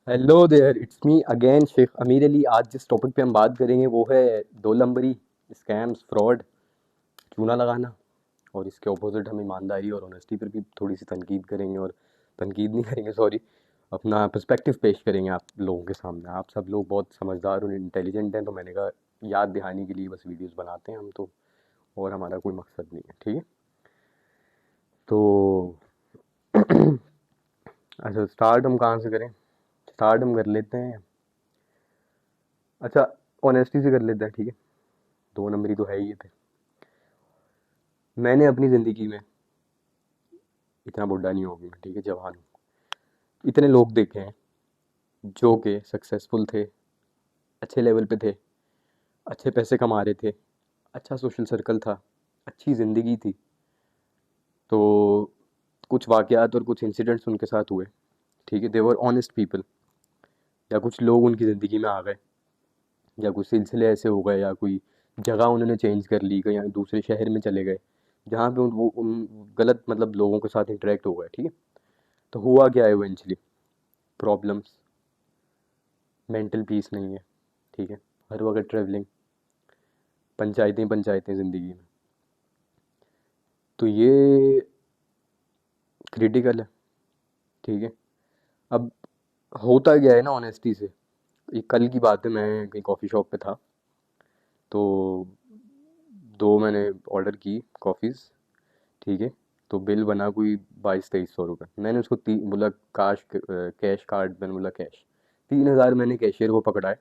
Hello there, it's me again Sheikh Amir Ali. आज जिस topic पे हम बात करेंगे वो है दो नंबरी, स्कैम्स, फ्रॉड, चूना लगाना। और इसके ऑपोजिट हम ईमानदारी और ऑनेस्टी पर भी थोड़ी सी तनकीद करेंगे, और तनकीद नहीं करेंगे, सॉरी, अपना पर्सपेक्टिव पेश करेंगे आप लोगों के सामने। आप सब लोग बहुत समझदार और इंटेलिजेंट हैं, तो मैंने कहा याद दिहानी के लिए बस वीडियोस बनाते हैं हम तो, और हमारा कोई मकसद नहीं है, ठीक है। तो अच्छा, स्टार्ट हम कहाँ से करें? स्टार्ट हम कर लेते हैं, अच्छा, ऑनेस्टी से कर लेते हैं, ठीक है। दो नंबरी तो है ही ये थे। मैंने अपनी ज़िंदगी में, इतना बुढ़ा नहीं होगी मैं, ठीक है, जवान हूँ, इतने लोग देखे हैं जो कि सक्सेसफुल थे, अच्छे लेवल पे थे, अच्छे पैसे कमा रहे थे, अच्छा सोशल सर्कल था, अच्छी ज़िंदगी थी। तो कुछ वाक़यात और कुछ इंसिडेंट्स उनके साथ हुए, ठीक है, दे वर ऑनेस्ट पीपल। या कुछ लोग उनकी ज़िंदगी में आ गए, या कुछ सिलसिले ऐसे हो गए, या कोई जगह उन्होंने चेंज कर ली, कहीं दूसरे शहर में चले गए, जहाँ पे उन गलत मतलब लोगों के साथ इंटरेक्ट हो गए, ठीक है। तो हुआ क्या है इवेंचुअली? प्रॉब्लम्स, मेंटल पीस नहीं है, ठीक है, हर वक्त ट्रैवलिंग, पंचायतें पंचायतें ज़िंदगी में। तो ये क्रिटिकल है, ठीक है। अब होता क्या है ना, ऑनेस्टी से, ये कल की बात है, मैं कहीं कॉफ़ी शॉप पे था, तो दो मैंने ऑर्डर की कॉफ़ीज़, ठीक है। तो बिल बना कोई 2200-2300 रुपये। मैंने उसको बोला कैश कार्ड, मैंने बोला कैश। 3000 मैंने कैशियर को पकड़ाए।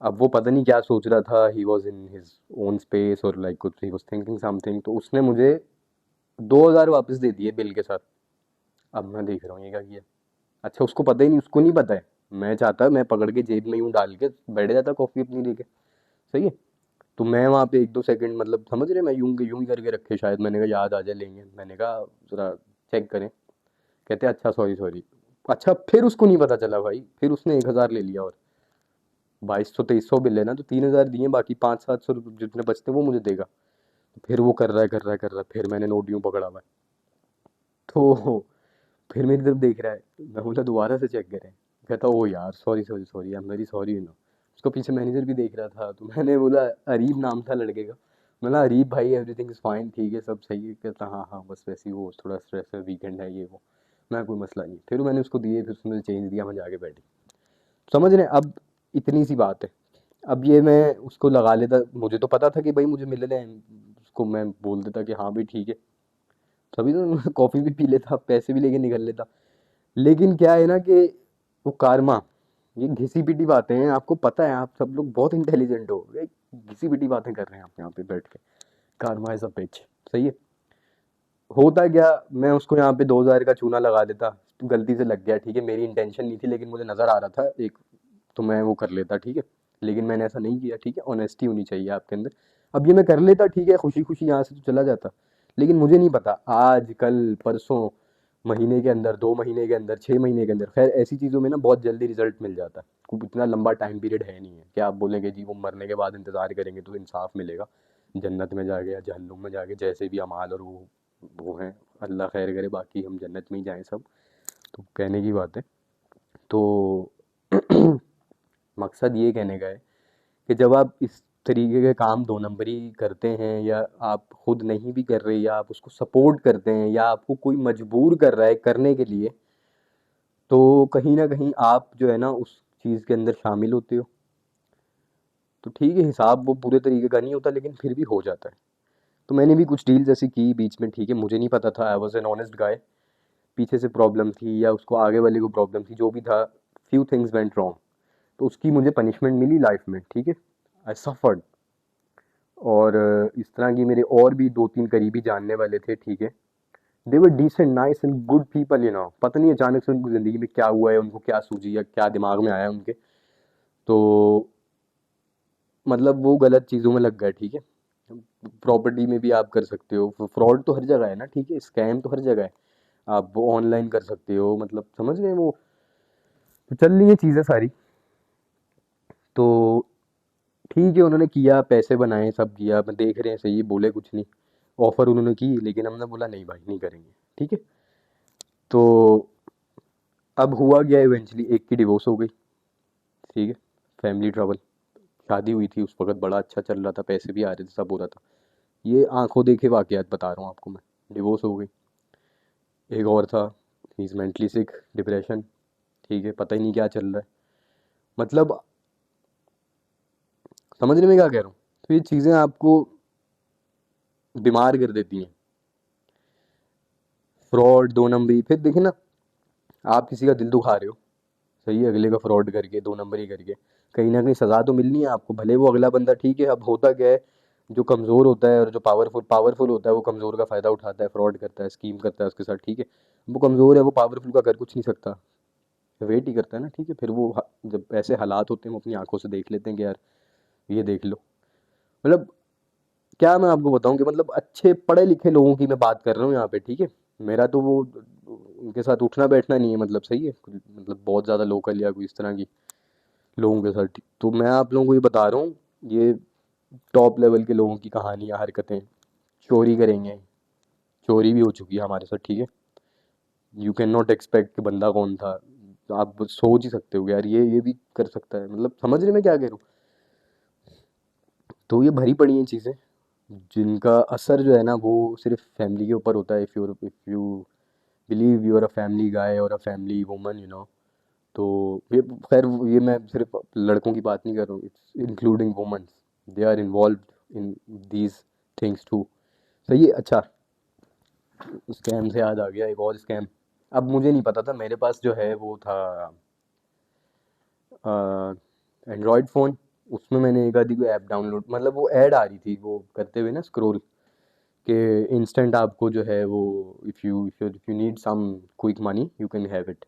अब वो पता नहीं क्या सोच रहा था, he was in his own space और लाइक कुछ ही वॉज थिंकिंग समथिंग, तो उसने मुझे 2000 वापस दे दिए बिल के साथ। अब मैं देख रहा हूँ ये क्या किया। अच्छा, उसको पता ही नहीं, उसको नहीं पता है। मैं चाहता, मैं पकड़ के जेब में यूँ डाल के बैठ जाता कॉफ़ी अपनी लेके, सही है। तो मैं वहाँ पे 1-2 सेकंड, मतलब समझ रहे, मैं यूँ यूँ ही करके रखे, शायद मैंने कहा याद आ जाए लेंगे, मैंने कहा ज़रा चेक करें। कहते अच्छा सॉरी सॉरी। अच्छा, फिर उसको नहीं पता चला भाई, फिर उसने 1000 ले लिया, और 2200-2300 बिल है ना, तो 3000 दिए, बाकी 500-700 जितने बचते हैं वो मुझे देगा। फिर वो कर रहा है कर रहा है कर रहा है, फिर मैंने नोट यूँ पकड़ा हुआ है, तो फिर मेरी तरफ देख रहा है। मैं बोला दोबारा से चेक करें। कहता ओ यार sorry sorry sorry, I am very sorry, you know. उसको पीछे मैनेजर भी देख रहा था, तो मैंने बोला, अरीब नाम था लड़के का, मैंने अरीब भाई एवरीथिंग इज़ फाइन, ठीक है, सब सही है। कहता हाँ हाँ बस वैसे ही, वो थोड़ा स्ट्रेस है, वीकेंड है, ये वो। मैं कोई मसला नहीं। फिर मैंने उसको दिए, फिर उसने चेंज दिया, मैं जाके बैठी। समझ रहे हैं? अब इतनी सी बात है। अब ये मैं उसको लगा लेता, मुझे तो पता था कि भाई मुझे मिल रहे हैं, उसको मैं बोल देता कि हाँ भाई ठीक है, तभी तो मैं कॉफ़ी भी पी लेता, पैसे भी लेके निकल लेता। लेकिन क्या है ना कि वो कारमा, ये घिसी पिटी बातें हैं, आपको पता है, आप सब लोग बहुत इंटेलिजेंट हो, ये घिसी पिटी बातें कर रहे हैं आप यहाँ पे बैठ के। कारमा एज अ पिच, सही है। होता क्या, मैं उसको यहाँ पे 2000 का चूना लगा देता, तो गलती से लग गया, ठीक है, मेरी इंटेंशन नहीं थी, लेकिन मुझे नज़र आ रहा था एक, तो मैं वो कर लेता, ठीक है। लेकिन मैंने ऐसा नहीं किया, ठीक है, ऑनेस्टी होनी चाहिए आपके अंदर। अब ये मैं कर लेता, ठीक है, खुशी खुशी यहाँ से तो चला जाता। लेकिन मुझे नहीं पता आज कल परसों, महीने के अंदर, 2 महीने के अंदर, 6 महीने के अंदर, खैर ऐसी चीज़ों में ना बहुत जल्दी रिजल्ट मिल जाता है। कोई इतना लंबा टाइम पीरियड है नहीं है कि आप बोलेंगे जी वो मरने के बाद इंतज़ार करेंगे तो इंसाफ मिलेगा, जन्नत में जाके या जहन्नुम में जाके, जैसे भी अमाल और वो हैं, अल्लाह खैर करे, बाकी हम जन्नत में ही जाएं सब। तो कहने की बात है, तो मकसद ये कहने का है कि जब आप इस तरीके के काम दो नंबरी करते हैं, या आप खुद नहीं भी कर रहे, या आप उसको सपोर्ट करते हैं, या आपको कोई मजबूर कर रहा है करने के लिए, तो कहीं ना कहीं आप जो है ना उस चीज़ के अंदर शामिल होते हो। तो ठीक है, हिसाब वो पूरे तरीके का नहीं होता, लेकिन फिर भी हो जाता है। तो मैंने भी कुछ डील्स ऐसी की बीच में, ठीक है, मुझे नहीं पता था, I was an honest guy. पीछे से प्रॉब्लम थी, या उसको आगे वाले को प्रॉब्लम थी, जो भी था, फ्यू थिंग्स वेंट रॉन्ग, तो उसकी मुझे पनिशमेंट मिली लाइफ में, ठीक है। I suffered. और इस तरह की मेरे और भी 2-3 करीबी जानने वाले थे, ठीक है। They were decent nice and good people, you know. पता नहीं अचानक से उनकी ज़िंदगी में क्या हुआ है, उनको क्या सूझी या क्या दिमाग में आया उनके, तो मतलब वो गलत चीज़ों में लग गए, ठीक है। प्रॉपर्टी में भी आप कर सकते हो, फ्रॉड तो हर जगह है ना, ठीक है, स्कैम तो हर जगह है। आप वो ऑनलाइन कर सकते हो, मतलब समझ रहे हैं वो, तो चल रही है चीज़ें सारी। तो ठीक है, उन्होंने किया, पैसे बनाए, सब किया, मैं देख रहे हैं, सही, बोले कुछ नहीं। ऑफर उन्होंने की, लेकिन हमने बोला नहीं भाई नहीं करेंगे, ठीक है। तो अब हुआ क्या, इवेंचुअली एक की डिवोर्स हो गई, ठीक है, फैमिली ट्रबल। शादी हुई थी उस वक्त, बड़ा अच्छा चल रहा था, पैसे भी आ रहे थे, सब हो रहा था। ये आंखों देखे वाकयात बता रहा हूँ आपको मैं। डिवोर्स हो गई। एक और था, he is mentally sick, depression, ठीक है, पता ही नहीं क्या चल रहा है। मतलब समझने में क्या कह रहा हूँ। तो ये चीज़ें आपको बीमार कर देती हैं। फ्रॉड, दो नंबरी, फिर देखिए ना, आप किसी का दिल दुखा रहे हो, सही है, अगले का फ्रॉड करके, दो नंबरी करके, कहीं ना कहीं सज़ा तो मिलनी है आपको, भले वो अगला बंदा, ठीक है। अब होता क्या है, जो कमज़ोर होता है और जो पावरफुल पावरफुल होता है, वो कमज़ोर का फ़ायदा उठाता है, फ्रॉड करता है, स्कीम करता है उसके साथ, ठीक है। वो कमज़ोर है, वो पावरफुल का कर कुछ नहीं सकता, वेट ही करता है ना, ठीक है। फिर वो जब ऐसे हालात होते हैं, वो अपनी आंखों से देख लेते हैं कि यार ये देख लो। मतलब क्या मैं आपको बताऊं कि मतलब अच्छे पढ़े लिखे लोगों की मैं बात कर रहा हूँ यहाँ पे, ठीक है। मेरा तो वो उनके साथ उठना बैठना नहीं है, मतलब सही है, मतलब बहुत ज़्यादा लोकल या कोई इस तरह की लोगों के साथ। तो मैं आप लोगों को ये बता रहा हूँ, ये टॉप लेवल के लोगों की कहानियाँ, हरकतें, चोरी करेंगे, चोरी भी हो चुकी है हमारे साथ, ठीक है। यू कैन नॉट एक्सपेक्ट कि बंदा कौन था। तो आप सोच ही सकते हो कि यार ये भी कर सकता है, मतलब समझ रहे मैं क्या कह रहा हूँ। तो ये भरी पड़ी हैं चीज़ें, जिनका असर जो है ना, वो सिर्फ फैमिली के ऊपर होता है। If you believe you are a family guy और अ फैमिली वुमन, तो ये खैर, ये मैं सिर्फ लड़कों की बात नहीं कर रहा हूँ, it's including womens, they are involve in these things too. सही है। अच्छा, स्कैम से याद आ गया एक और स्कैम। अब मुझे नहीं पता था, मेरे पास जो है वो था एंड्रॉयड फ़ोन। उसमें मैंने एक आधी कोई ऐप डाउनलोड, मतलब वो ऐड आ रही थी वो करते हुए ना, स्क्रॉल कि इंस्टेंट आपको जो है वो, if you need some quick money you can have it.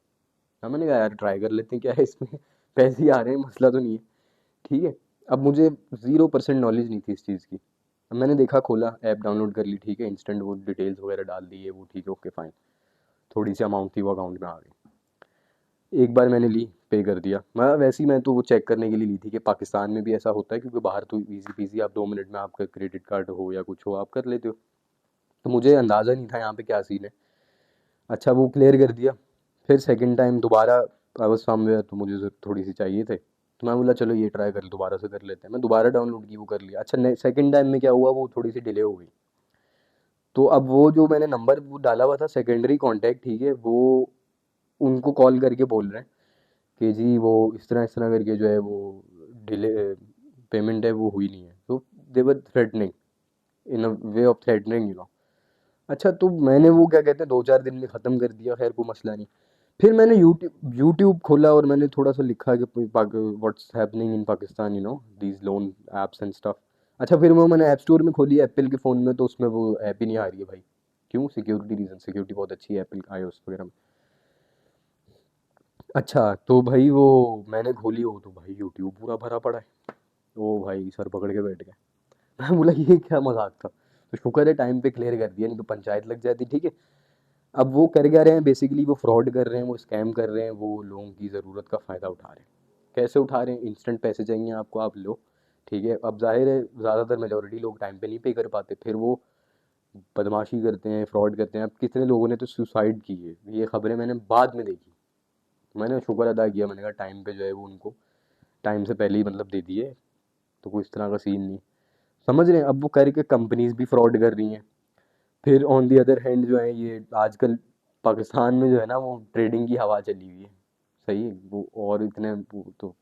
हाँ, मैंने कहा यार ट्राई कर लेते हैं, क्या है इसमें, पैसे ही आ रहे हैं, मसला तो नहीं है, ठीक है। अब मुझे 0% नॉलेज नहीं थी इस चीज़ की। अब मैंने देखा, खोला, ऐप डाउनलोड कर ली, ठीक है, इंस्टेंट वो डिटेल्स वगैरह डाल दी है, वो ठीक है, ओके फाइन। थोड़ी सी अमाउंट थी, वो अकाउंट में आ गई। एक बार मैंने ली, पे कर दिया। मैं वैसे ही, मैं तो वो चेक करने के लिए ली थी कि पाकिस्तान में भी ऐसा होता है, क्योंकि बाहर तो इजी पीजी, आप 2 मिनट में आपका क्रेडिट कार्ड हो या कुछ हो, आप कर लेते हो। तो मुझे अंदाज़ा नहीं था यहाँ पे क्या सीन है। अच्छा, वो क्लियर कर दिया। फिर सेकंड टाइम दोबारा आई वाज समवेयर, तो मुझे थोड़ी सी चाहिए थे, तो मैं बोला चलो ये ट्राई कर, दोबारा से कर लेते हैं। मैं दोबारा डाउनलोड की, वो कर लिया। अच्छा, सेकंड टाइम में क्या हुआ, वो थोड़ी सी डिले हो गई। तो अब वो जो मैंने नंबर वो डाला हुआ था सेकेंडरी कांटेक्ट, ठीक है, वो उनको कॉल करके बोल रहे हैं कि जी वो इस तरह करके जो है वो डिले पेमेंट है वो हुई नहीं है। तो they were threatening, in a way of threatening. अच्छा, तो मैंने वो क्या कहते हैं 2-4 दिन में ख़त्म कर दिया, खैर कोई मसला नहीं। फिर मैंने यूट्यूब खोला और मैंने थोड़ा सा लिखा कि what's happening in Pakistan, these loan apps and stuff. अच्छा, फिर वो मैंने ऐप स्टोर में खोली एप्पल के फ़ोन में, तो उसमें वो ऐप ही नहीं आ रही है भाई। क्यों? सिक्योरिटी रीज़न, सिक्योरिटी बहुत अच्छी है एप्पल iOS वगैरह में। अच्छा, तो भाई वो मैंने खोली, वो तो भाई यूट्यूब पूरा भरा पड़ा है। ओ भाई, सर पकड़ के बैठ गए। मैं बोला ये क्या मजाक था। तो शुक्र है टाइम पे क्लियर कर दिया, नहीं तो पंचायत लग जाती, ठीक है। अब वो कर क्या रहे हैं, बेसिकली वो फ्रॉड कर रहे हैं, वो स्कैम कर रहे हैं, वो लोगों की ज़रूरत का फ़ायदा उठा रहे हैं। कैसे उठा रहे हैं? इंस्टेंट पैसे चाहिए आपको, आप लो, ठीक है। अब जाहिर है ज़्यादातर मेजोरिटी लोग टाइम पे नहीं पे कर पाते, फिर वो बदमाशी करते हैं, फ्रॉड करते हैं। अब कितने लोगों ने तो सुसाइड की है, ये खबरें मैंने बाद में देखी। मैंने शुक्र अदा किया, मैंने कहा टाइम पे जो है वो उनको टाइम से पहले ही मतलब दे दिए, तो कोई इस तरह का सीन नहीं। समझ रहे हैं? अब वो करके कंपनीज भी फ्रॉड कर रही हैं। फिर ऑन दी अदर हैंड जो है, ये आजकल पाकिस्तान में जो है ना, वो ट्रेडिंग की हवा चली हुई है, सही है वो। और इतने वो तो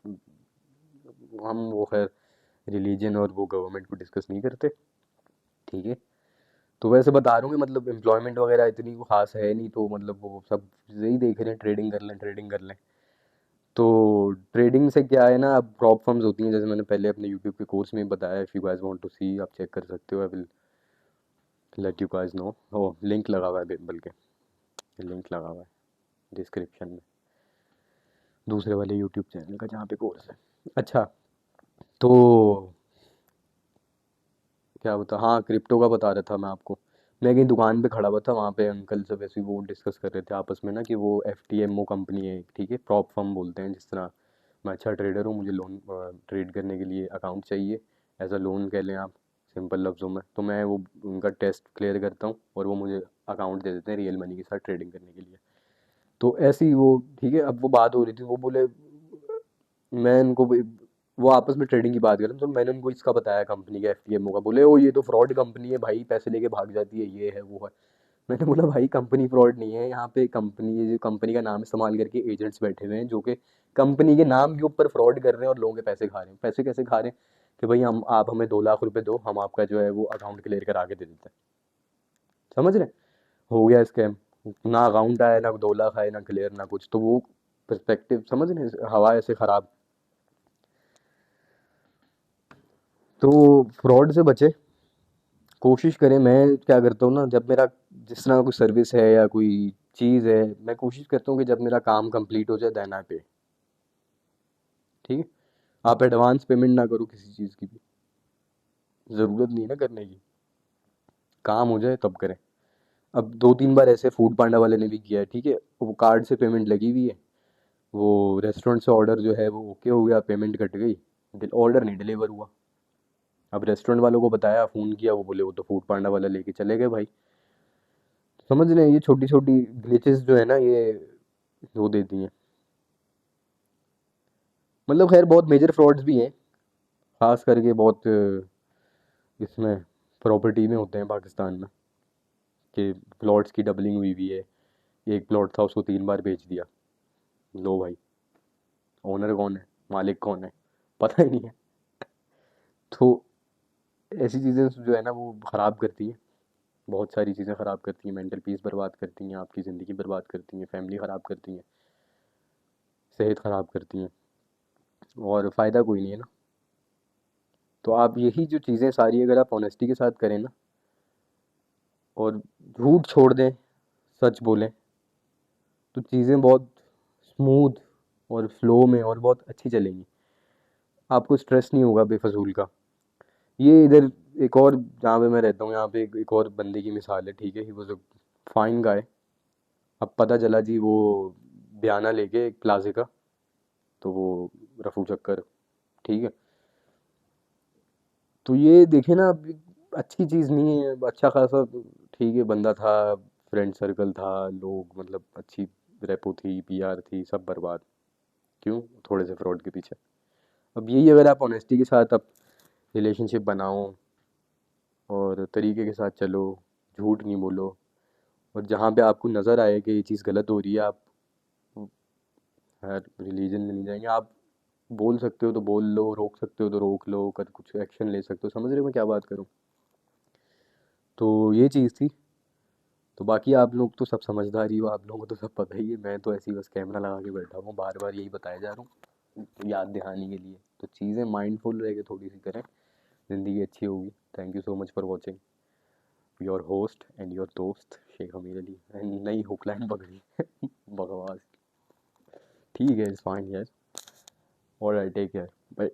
हम वो खैर रिलीजन और वो गवर्नमेंट को डिस्कस नहीं करते, ठीक है। तो वैसे बता रहा हूँ कि मतलब एम्प्लॉयमेंट वगैरह इतनी वो खास है नहीं, तो मतलब वो सब यही देख रहे हैं, ट्रेडिंग कर लें, ट्रेडिंग कर लें। तो ट्रेडिंग से क्या है ना, अब प्रॉप फर्म्स होती हैं, जैसे मैंने पहले अपने यूट्यूब के कोर्स में बताया। If you guys want to see, आप चेक कर सकते हो, I will let you guys know. ओ, लिंक लगा हुआ है, बल्कि लिंक लगा हुआ है डिस्क्रिप्शन में, दूसरे वाले यूट्यूब चैनल का जहाँ पे कोर्स है। अच्छा, तो क्या बता, हाँ, क्रिप्टो का बता रहा था मैं आपको। मैं कहीं दुकान पे खड़ा हुआ था, वहाँ पे अंकल सब ऐसे वो डिस्कस कर रहे थे आपस में ना, कि वो FTMO कंपनी है, ठीक है, प्रॉप फर्म बोलते हैं। जिस तरह मैं अच्छा ट्रेडर हूँ, मुझे लोन ट्रेड करने के लिए अकाउंट चाहिए, एज अ लोन कह लें आप, सिंपल लफ्ज़ों में। तो मैं वो उनका टेस्ट क्लियर करता हूँ और वो मुझे अकाउंट दे देते हैं रियल मनी के साथ ट्रेडिंग करने के लिए। तो ऐसे ही वो ठीक है, अब वो बात हो रही थी, वो बोले मैं इनको वो आपस में ट्रेडिंग की बात कर रहे थे, तो मैंने उनको इसका बताया कंपनी का, एफटीएमओ का। बोले ओ ये तो फ्रॉड कंपनी है भाई, पैसे लेके भाग जाती है, ये है वो है। मैंने बोला भाई कंपनी फ्रॉड नहीं है, यहाँ पे कंपनी, ये जो कंपनी का नाम इस्तेमाल करके एजेंट्स बैठे हुए हैं जो कि कंपनी के नाम के ऊपर फ्रॉड कर रहे हैं और लोगों के पैसे खा रहे हैं। पैसे कैसे खा रहे हैं कि भाई हम, आप हमें 2 लाख रुपए दो, हम आपका जो है वो अकाउंट क्लियर करा के दे देते हैं। समझ रहे? हो गया स्कैम। ना अकाउंट आया, ना 2 लाख आए, ना क्लियर, ना कुछ। तो वो पर्सपेक्टिव समझ रहे, हवा ऐसे खराब। तो फ्रॉड से बचे, कोशिश करें। मैं क्या करता हूँ ना, जब मेरा जिस तरह का कोई सर्विस है या कोई चीज़ है, मैं कोशिश करता हूँ कि जब मेरा काम कंप्लीट हो जाए देन आई पे। ठीक है, आप एडवांस पेमेंट ना करो किसी चीज़ की भी, ज़रूरत नहीं है ना करने की, काम हो जाए तब करें। अब 2-3 बार ऐसे फूड पांडा वाले ने भी किया है, ठीक है, वो कार्ड से पेमेंट लगी हुई है, वो रेस्टोरेंट से ऑर्डर जो है वो ओके हो गया, पेमेंट कट गई, ऑर्डर नहीं डिलीवर हुआ। अब रेस्टोरेंट वालों को बताया, फ़ोन किया, वो बोले वो तो फूड पांडा वाला लेके चले गए भाई। समझ रहे हैं, ये छोटी छोटी ग्लिचेस जो है ना, ये वो देती हैं। मतलब खैर बहुत मेजर फ्रॉड्स भी हैं, खास करके बहुत इसमें प्रॉपर्टी में होते हैं पाकिस्तान में, कि प्लॉट्स की डबलिंग हुई हुई है। एक प्लॉट था, उसको 3 बार बेच दिया। लो भाई, ओनर कौन है, मालिक कौन है, पता ही नहीं है। तो ऐसी चीज़ें जो है ना वो ख़राब करती हैं, बहुत सारी चीज़ें ख़राब करती हैं, मेंटल पीस बर्बाद करती हैं, आपकी ज़िंदगी बर्बाद करती हैं, फैमिली ख़राब करती हैं, सेहत ख़राब करती हैं, और फ़ायदा कोई नहीं है ना। तो आप यही जो चीज़ें सारी अगर आप ऑनेस्टी के साथ करें ना, और झूठ छोड़ दें, सच बोलें, तो चीज़ें बहुत स्मूथ और फ्लो में और बहुत अच्छी चलेंगी। आपको स्ट्रेस नहीं होगा बेफजूल का। ये इधर एक और, जहाँ पे मैं रहता हूँ यहाँ पे एक और बंदे की मिसाल है, ठीक है, ही वॉज अ फाइन गाय। अब पता चला जी वो बयाना लेके एक प्लाजे का, तो वो रफू चक्कर, ठीक है। तो ये देखे ना, अब अच्छी चीज़ नहीं है, अच्छा खासा ठीक है बंदा था, फ्रेंड सर्कल था, लोग मतलब अच्छी रेपो थी, पीआर थी, सब बर्बाद। क्यों? थोड़े से फ्रॉड के पीछे। अब यही अगर आप ऑनेस्टी के साथ आप रिलेशनशिप बनाओ और तरीके के साथ चलो, झूठ नहीं बोलो, और जहाँ पे आपको नज़र आए कि ये चीज़ गलत हो रही है, आप हर रिलीजन में नहीं जाएंगे, आप बोल सकते हो तो बोल लो, रोक सकते हो तो रोक लो, कर कुछ एक्शन ले सकते हो। समझ रहे हो मैं क्या बात करूँ? तो ये चीज़ थी। तो बाकी आप लोग तो सब समझदार ही हो, आप लोगों को तो सब पता ही है, मैं तो ऐसे ही बस कैमरा लगा के बैठा हूँ, बार बार यही बताया जा रहा हूँ याद दिलाने के लिए। तो चीज़ें माइंडफुल रह के थोड़ी सी करें, ज़िंदगी अच्छी होगी। Thank you so much for watching. Your host and your दोस्त शेख अमीर अली। नई हुकलाइन पकड़ी बकवास। ठीक है, इट्स फाइन यार। Alright, take care, bye.